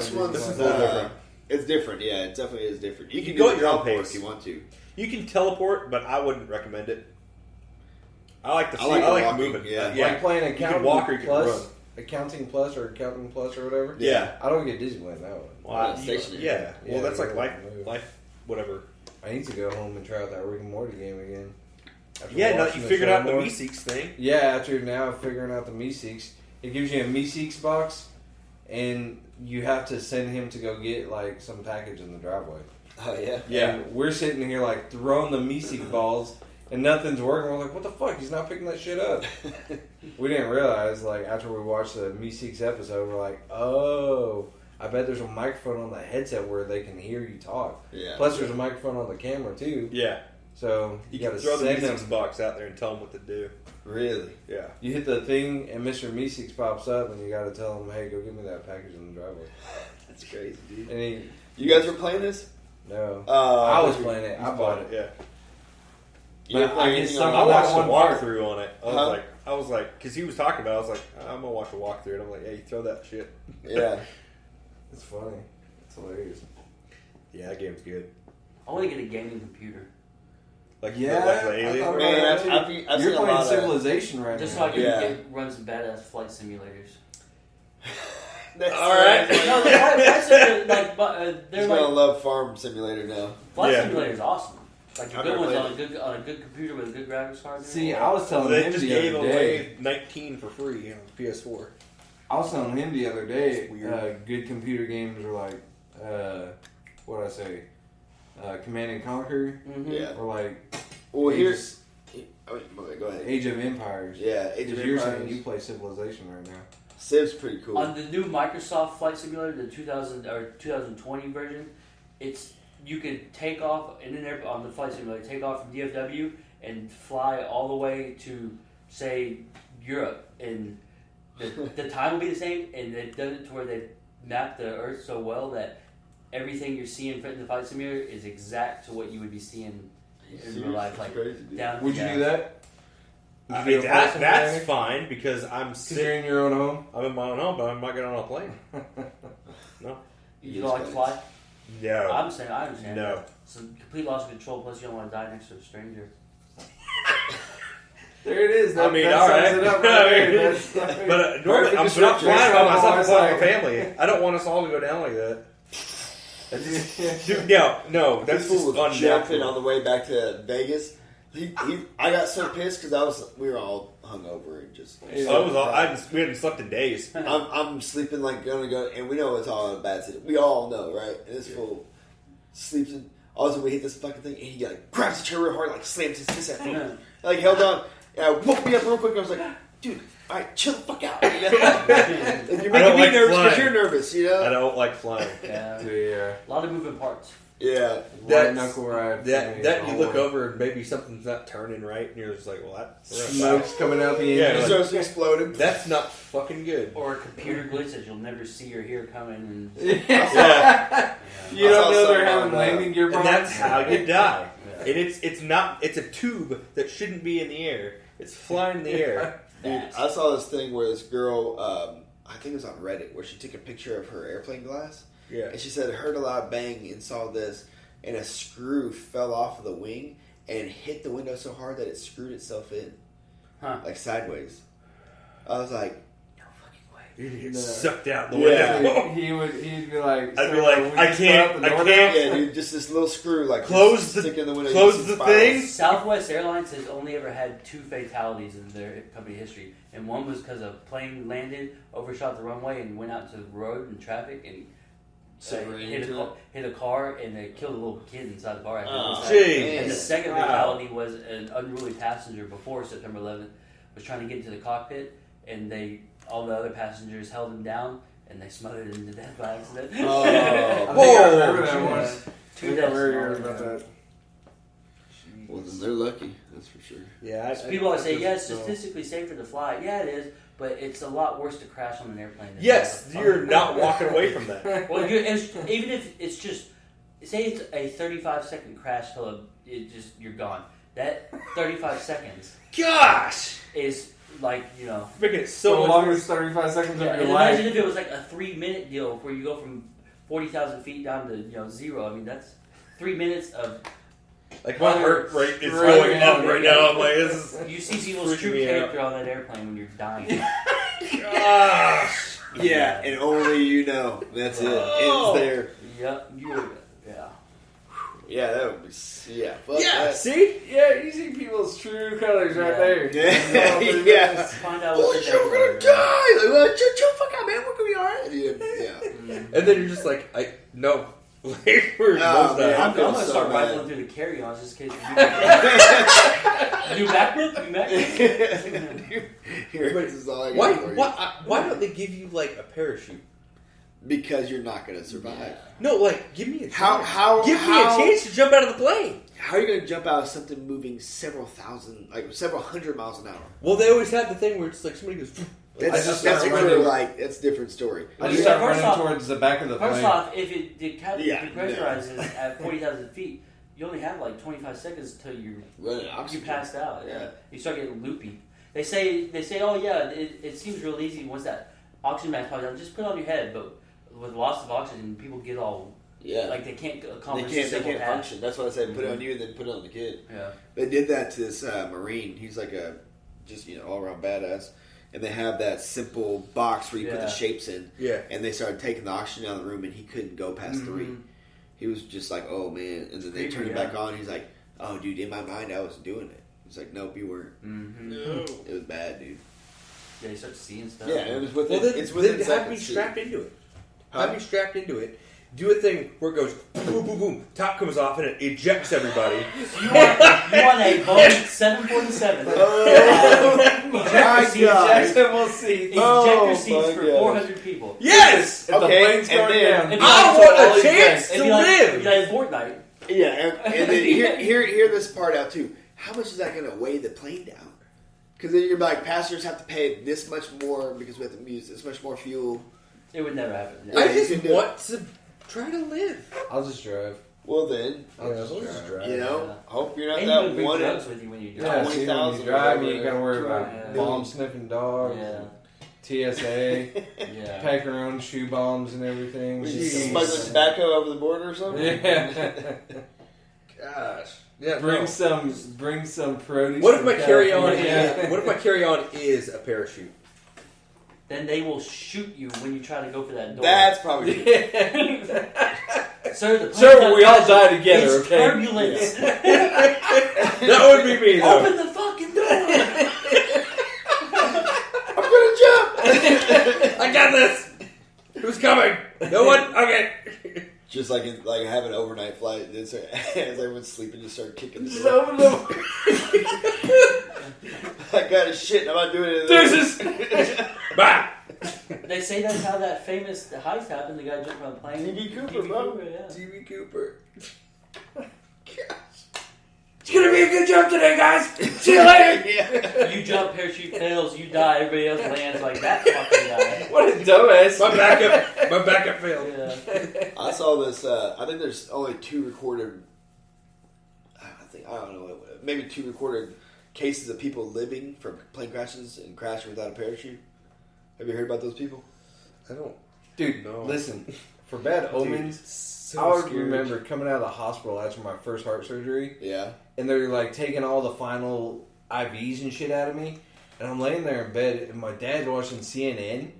This one's a little different. It's different, yeah. It definitely is different. You can go do at your own teleport pace if you want to. You can teleport, but I wouldn't recommend it. I like the walking, moving. yeah. Like playing Accounting Plus, Accounting Plus or whatever. Yeah. I don't get dizzy playing that one. Well, stationary. Yeah. Well, Yeah, that's like really life, whatever. I need to go home and try out that Rick and Morty game again. Yeah, no, you figured out the Meeseeks thing. Yeah, after now figuring out the Meeseeks, it gives you a Meeseeks box, and you have to send him to go get like some package in the driveway. Oh yeah, yeah. And we're sitting here like throwing the Meeseeks balls, and nothing's working. We're like, what the fuck? He's not picking that shit up. We didn't realize like after we watched the Meeseeks episode, we're like, oh. I bet there's a microphone on the headset where they can hear you talk. Yeah. Plus, there's a microphone on the camera too. Yeah. So You got can to throw the send Meeseeks them. box out there and tell them what to do. Really? Yeah. You hit the thing, and Mr. Meeseeks pops up, and you got to tell him, "Hey, go get me that package in the driveway." That's crazy, dude. And You guys were playing this? no, Oh, I was playing it. I bought it. Yeah. You didn't play I get anything stuck on I on that? watched a one part. walkthrough on it. I was like, because he was talking about it, I was like, I'm going to watch a walkthrough. And I'm like, hey, throw that shit. Yeah. It's funny. It's hilarious. Yeah, that game's good. I want to get a gaming computer. Like, Yeah, like the I alien. thought Man, about that, I've too. seen You're a playing lot of- Civilization right Just now. so I can Yeah. run some badass flight simulators. That's All right. No, the flight simulator, they're He's like gonna love Farm Simulator now. flight Yeah. simulator is awesome. Like the I've good never ones played on a good computer with a good graphics card. See, I was telling They him just the gave other day. away 19 for free on PS4. I was telling him the other day. It's weird. Good computer games are like, what did I say? Command and Conquer, Mm-hmm. Yeah. or like Well, Age- here's. Go ahead. Age of Empires. Yeah, Age of Because you're saying Empires. you play Civilization right now. Civ's pretty cool. On the new Microsoft Flight Simulator, the 2020 version, you could take off on the flight simulator, take off from DFW and fly all the way to say Europe, and the time will be the same, and they've done it to where they've mapped the Earth so well that everything you're seeing in the flight simulator is exact to what you would be seeing in real life. Like crazy, dude. down. Would you do that? Would you I do mean, a flight that's simulator? fine because I'm Because you're sick. in your own home. I'm in my own home, but I'm not getting on a plane. No. You don't like to fly? No. I'm saying I understand. No. That. It's a complete loss of control. Plus, you don't want to die next to a stranger. There it is. I mean, that all sums right. it up I right mean, there. That's- But normally, I'm not description. flying by myself. I'm It's flying with my like- family. I don't want us all to go down like that. Dude, no, that's This just fool was jumping on unnatural. the way back to Vegas. I got so pissed because we were all hungover and just. We hadn't slept in days. I'm sleeping like gonna go, and we know it's all a bad situation. We all know, right? And this fool sleeps in. All of a sudden, we hit this fucking thing, and he like grabs the chair real hard, like slams his fist at me, like held on. And I woke me up real quick. I was like, dude, all right, chill the fuck out. You know? Like, you're making me like nervous because flying. you're nervous, you know? I don't like flying. Yeah. Yeah. A lot of moving parts. Yeah. White That's- knuckle ride. That you look over and maybe something's not turning right, and you're just like, well, that's Smoke's coming out the Yeah, engine. It starts exploding. that's not fucking good. Or a computer glitch that you'll never see or hear coming. And Yeah, You I don't saw know they're something having on that. landing gear and problems. that's how you die. Yeah. And it's a tube that shouldn't be in the air. It's flying in the air. Dude, I saw this thing where this girl, I think it was on Reddit, where she took a picture of her airplane glass, Yeah. and she said it heard a loud bang and saw this, and a screw fell off of the wing and hit the window so hard that it screwed itself in, like sideways. I was like, no fucking way. You get No. sucked out the Yeah. window. He'd be like, I'd be so like, when we I just can't- put out the I door can't- down- Yeah, dude, just this little screw, like Close just the- stick in the window. close you see the spirals. thing. Southwest Airlines has only ever had 2 fatalities in their company history, and one was because a plane landed, overshot the runway, and went out into the road and traffic, and hit a car, and they killed a little kid inside the car. Oh, Gee. And the second Wow. fatality was an unruly passenger before September 11th was trying to get into the cockpit, and all the other passengers held him down, and they smothered him to death by accident. Oh, I think Whoa. I remember that one. Two I deaths. heard about that. well, then they're lucky, that's for sure. Yeah. People always say, yeah, it's so- statistically safer to fly. Yeah, it is, but it's a lot worse to crash on an airplane. Than Yes, to fly. you're not walking away from that. Well, even if it's just, say it's a 35-second crash till you're gone. That 35 seconds Gosh! is like, you know. Making it So so much longest 35 seconds Yeah, of and your life. imagine if it was like a 3-minute deal where you go from 40,000 feet down to 0. I mean, that's 3 minutes of. like my heart rate is Right. going up right now. I'm like, this is. You see people's freaking true me character on that airplane when you're dying. Gosh. Yeah, and only you know. That's it. Oh. It's there. Yep, yeah. Yeah, that would be. Yeah. Fuck Yeah. that. See. Yeah, you see people's true colors right Yeah. there. Yeah. You know, Yeah. Just find out Oh what shit, we're gonna die! Like, well, chill, fuck out, man. We're gonna be alright. Yeah. And then you're just like, no. Like, we're Oh, man. I'm feel gonna so start bad. rifling through the carry-ons just in case. You backflip? You backflip? Here, this is all I got for you. Why don't they give you like a parachute? Because you're not gonna survive. No, like give me a chance. How? Give me a chance to jump out of the plane. How are you gonna jump out of something moving several hundred miles an hour? Well, they always have the thing where it's like somebody goes. That's just that's start really running. like that's a different story. I just Yeah, start first running off- towards the back of the First plane. off, if it Yeah, depressurizes at 40,000 feet, you only have like 25 seconds till you Running oxygen. passed out. Yeah. You start getting loopy. They say, oh yeah, it seems real easy once that oxygen mask pops out. Just put it on your head, but with loss of oxygen, people get all Yeah. like they can't They accomplish a can't simple task. function. That's why I said put it on you and then put it on the kid. Yeah. They did that to this Marine. He's like a just all around badass. And they have that simple box where you put the Yeah. shapes in. Yeah. And they started taking the oxygen out of the room, and he couldn't go past 3. He was just like, "Oh man!" And then they Creepy, turned it yeah. back on. He's like, "Oh dude, in my mind, I was doing it." He's like, "Nope, you weren't." Mm-hmm. No. It was bad, dude. Yeah, you start seeing stuff. Yeah, it was within. Well, then, it's within then have me seconds, too. strapped into it. Huh? Have me strapped into it. Do a thing where it goes boom, boom, boom. Top comes off and it ejects everybody. You want a Boeing 747. My Ejector God. Ejectable seats. Ejector seats for my God. 400 people. Yes. If the Okay, plane's and going then- down. It'd be I like- want all a these chance guys. to It'd be like, live. Fortnite. Yeah, and then hear this part out too. How much is that going to weigh the plane down? Because then you're like, passengers have to pay this much more because we have to use this much more fuel. It would never happen. Yeah. I you just can do want to try to live. I'll just drive. Well then, I'll just drive. you know, Yeah. hope you're not And you that would bring one. drugs with you when you Yeah, drive. see, when 20,000 you drive, or you ain't got to worry about Yeah. bomb sniffing dogs, Yeah. TSA, Yeah. pack your own shoe bombs and everything. Jeez. Smuggling tobacco over the border or something. Yeah. Gosh. Yeah. bring no. some produce. What if from my carry-on? California. What if my carry-on is a parachute? Then they will shoot you when you try to go for that door. That's probably good. Sir, the Sir, we all die together, It's okay? turbulence. That would be me though. Open the fucking door. I'm gonna jump. I got this. Who's coming? No one. Okay. Just like have an overnight flight. As everyone's sleeping, just start kicking the Just door. open the I got a shit. I'm not doing it. Deuces. Bye. They say that's how that famous heist happened. The guy jumped on a plane. TV Cooper, TV bro. Cooper, yeah. TV Cooper. It's gonna be a good jump today, guys. See you later. Yeah. You jump, parachute fails, you die, everybody else lands like that fucking guy. What a dumbass. My backup failed. Yeah. I saw this. I think there's only 2 recorded. I don't know. Maybe 2 recorded cases of people living from plane crashes and crashing without a parachute. Have you heard about those people? I don't. Dude, No. listen. For bad omens, So I would scared. remember coming out of the hospital after my first heart surgery, Yeah. and they're like taking all the final IVs and shit out of me, and I'm laying there in bed, and my dad's watching CNN,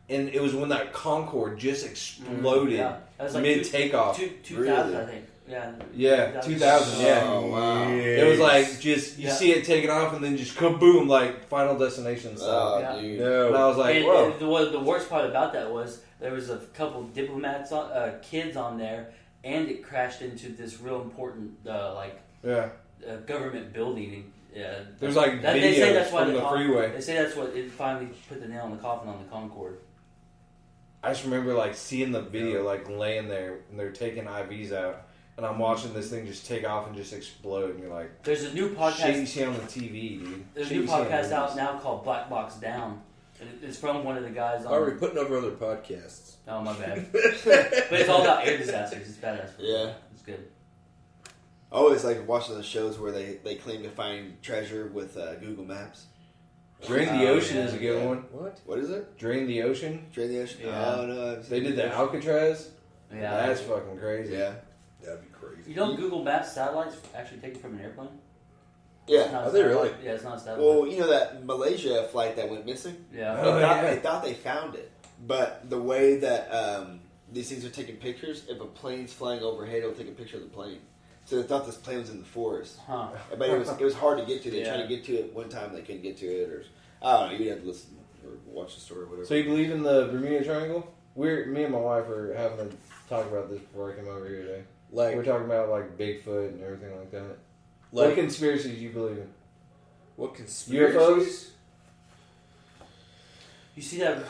and it was when that Concorde just exploded Yeah. That was like mid takeoff. 2000, Really? I think. Yeah. Yeah, 2000. Yeah, Oh, wow. it was like just you Yeah. see it taking off, and then just kaboom, like Final Destination style. Oh, Yeah. dude. And I No. was like, And whoa. the worst part about that was there was a couple diplomats, kids on there, and it crashed into this real important, Yeah, government building. there's like They say videos that's why from the freeway. They say that's what it finally put the nail in the coffin on the Concorde. I just remember like seeing the video, like laying there, and they're taking IVs out, and I'm watching this thing just take off and just explode, and you're like, There's a new shit you podcast. see on the TV, dude. There's a Shit new you see on podcast out movies. now called Black Box Down. And it's from one of the guys Are we on. putting over other podcasts? Oh my bad. But it's all about air disasters. It's badass. Yeah. It's good. I always like watching those shows where they claim to find treasure with Google Maps. Drain the Ocean is a good yeah. one. What is it? Drain the Ocean. Drain the Ocean? Yeah. Oh, no. They did the Alcatraz. Yeah. That's fucking crazy. Yeah. That'd be crazy. You know, Google Maps satellites actually taken from an airplane. It's Yeah. not a Are they satellite. really? Yeah, it's not a satellite. Well, you know that Malaysia flight that went missing? Yeah. Oh, yeah. They thought they found it. But the way that these things are taking pictures, if a plane's flying overhead, it'll take a picture of the plane. So they thought this plane was in the forest. Huh. But it was hard to get to. They Yeah. tried to get to it one time, they couldn't get to it. Or I don't know, you'd have to listen or watch the story or whatever. So you believe in the Bermuda Triangle? Me and my wife are having to talk about this before I came over here today. Like, We're talking about like Bigfoot and everything like that. What like conspiracies you believe in? what conspiracies? UFOs? You see that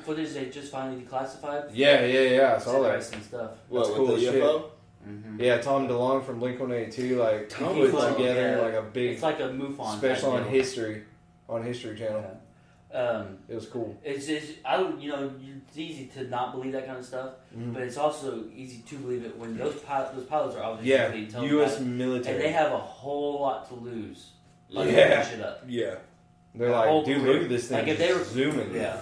footage they just finally declassified? Yeah. I It's saw that. interesting stuff. What, That's with cool the as shit. UFO? Mm-hmm. Yeah, Tom DeLonge from Blink-182, like Tom he put DeLonge, together yeah. like a big It's like a MUFON special type on deal. History Channel. It was cool. It's it's easy to not believe that kind of stuff, Mhm. but it's also easy to believe it when those pilots are obviously Yeah, intelligent, U.S. and military. they have a whole lot to lose. Like Yeah. that shit up. Yeah. They're whole like, dude, career. look at this thing. Like if just they were zooming. yeah,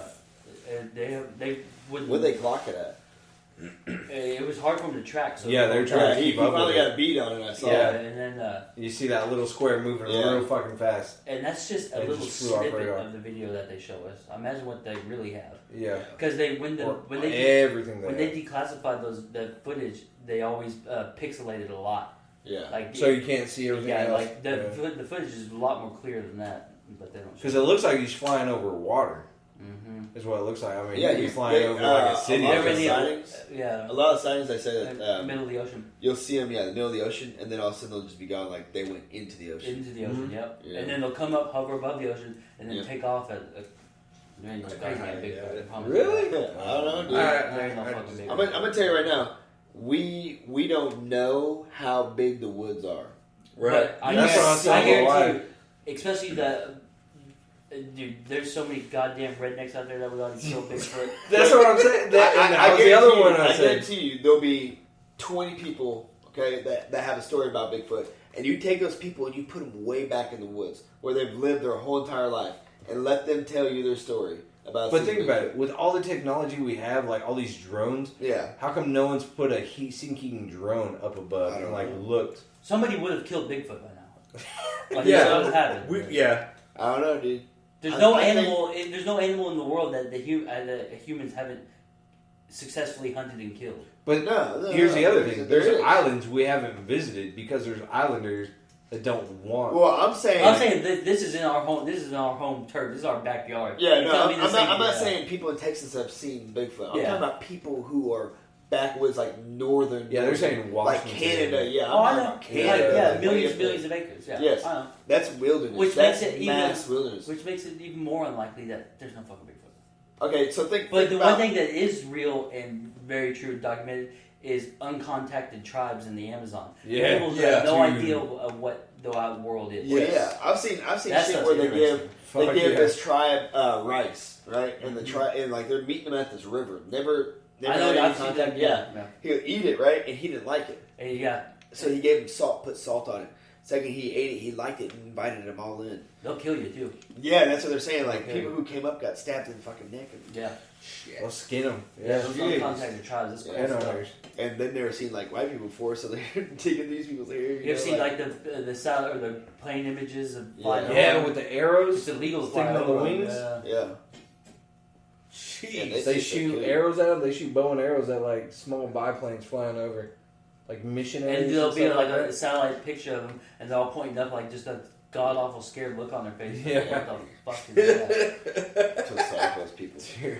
and they wouldn't. What'd they clock it at? It was hard for them to track. So Yeah, they're trying to he keep up finally with got a beat on it, I saw. Yeah, it. and then You see that little square moving Yeah. real fucking fast. and that's just a They little just flew off snippet radar. of the video that they show us. Imagine what they really have, Yeah. because they when Everything they there. declassified the footage, they always pixelated a lot. Yeah. Like So you can't see everything yeah, else. like the footage is a lot more clear than that, but they don't. Because it looks like he's flying over water. Mm-hmm. Is what it looks like. I mean, Yeah, he's flying over like a city. a lot or of something. sightings. Yeah, A lot of sightings, I say that middle of the ocean, you'll see them, in the middle of the ocean, and then all of a sudden they'll just be gone, like they went into the ocean. into the ocean. Mhm. Yep, Yeah. and then they'll come up, hover above the ocean, and then Yeah. take off at. Man, it's crazy how big Yeah. I promise you Really? that. I don't know, dude. Ain't no fucking big. I'm gonna tell you right now, we don't know how big the woods are. But I That's what I'm saying. guarantee you, especially the. Dude, there's so many goddamn rednecks out there that would already kill Bigfoot. That's what I'm saying. That was the other guarantee one you, I I said. guarantee you there'll be 20 people, okay, that have a story about Bigfoot, and you take those people and you put them way back in the woods where they've lived their whole entire life, and let them tell you their story about. But seeing think about Bigfoot. it. With all the technology we have, like all these drones, Yeah. how come no one's put a heat-sinking drone up above I and don't like know. looked? Somebody would have killed Bigfoot by now. Like, Yeah. that would happen. Yeah. I don't know, dude. There's I no think- animal. There's no animal in the world that the humans haven't successfully hunted and killed. But No, here's the other there thing: there's is. islands we haven't visited because there's islanders that don't want. Well, I'm saying. I'm saying this is in our home. This is in our home turf. This is our backyard. Yeah, You no, tell me I'm this not. ain't- I'm not yeah. saying people in Texas have seen Bigfoot. I'm Yeah. talking about people who are backwoods, like northern. Yeah, they're saying like Washington. Canada. Yeah, Oh, I I'm know. talking about Yeah, Canada. yeah, like, millions, way millions up of acres. Yeah, Yes. I know. there. That's wilderness. Which That's makes it even- mass wilderness. Which makes it even more unlikely that there's no fucking Bigfoot. Okay, so think. But think the about, one thing that is real and very true, documented, is uncontacted tribes in the Amazon. Yeah, People yeah, have no dude. idea of what the out world is. Well, Yes. yeah, I've seen That shit stuff's where they give interesting. Fuck they give yeah. this tribe rice, right? And the tribe and like they're meeting them at this river. Never I know. had any I've seen contact. that. Yeah. He'll eat it, right? And he didn't like it. Yeah. So he gave him salt, put salt on it. Second, he ate it, he liked it, and invited them all in. They'll kill you too. Yeah, that's what they're saying. Like, Okay. people who came up got stabbed in the fucking neck. And, Yeah. Well, skin them. Yeah. Those jeez. uncontacted tribes. That's cool Yeah, stuff. Animators. and then never seen, like, white people before, so they're taking these people's hair. You ever seen like the sound or the plane images of flying Yeah, over? with the arrows. It's illegal to sticking fly on the over. wings? Yeah. Yeah. Jeez. They They shoot kill you. arrows at them. They shoot bow and arrows at like small biplanes flying over, like missionaries. And there'll be stuff like that. a satellite picture of them, and they're all pointing up like just a god awful scared look on their face. Yeah. What the fuck is that? I feel sorry for those people. Dude.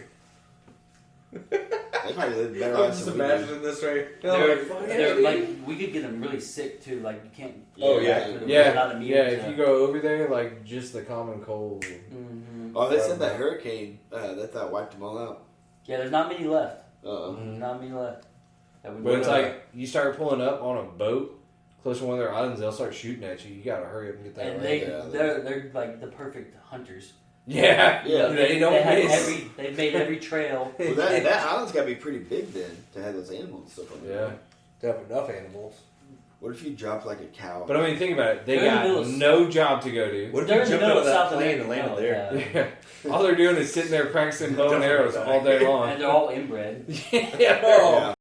They probably live better I'm lives just than we do. imagining this right. They're, like, fuck they're yeah, like we could get them really sick too. Like you can't. Oh, yeah. interact with them. They're not immune Yeah. to- If you go over there, like just the common cold. Mhm. Oh, they said that hurricane, that wiped them all out. Yeah, there's not many left. Uh-oh. Not many left. That would But it's know. like you start pulling up on a boat close to one of their islands, they'll start shooting at you. You gotta hurry up and get that. and right. they're like the perfect hunters. Yeah, Yeah. They don't have miss. they've made every trail. Well, that island's got to be pretty big then to have those animals and stuff on there. Yeah. To have enough animals. What if you dropped like a cow? But I mean, think about it. They They're in the got middle of- no job to go to. What if They're you in the jumped middle out of of that South plane America. and landed there? Yeah. All they're doing is sitting there practicing bow and arrows all day long. And they're all inbred. Yeah. Yeah.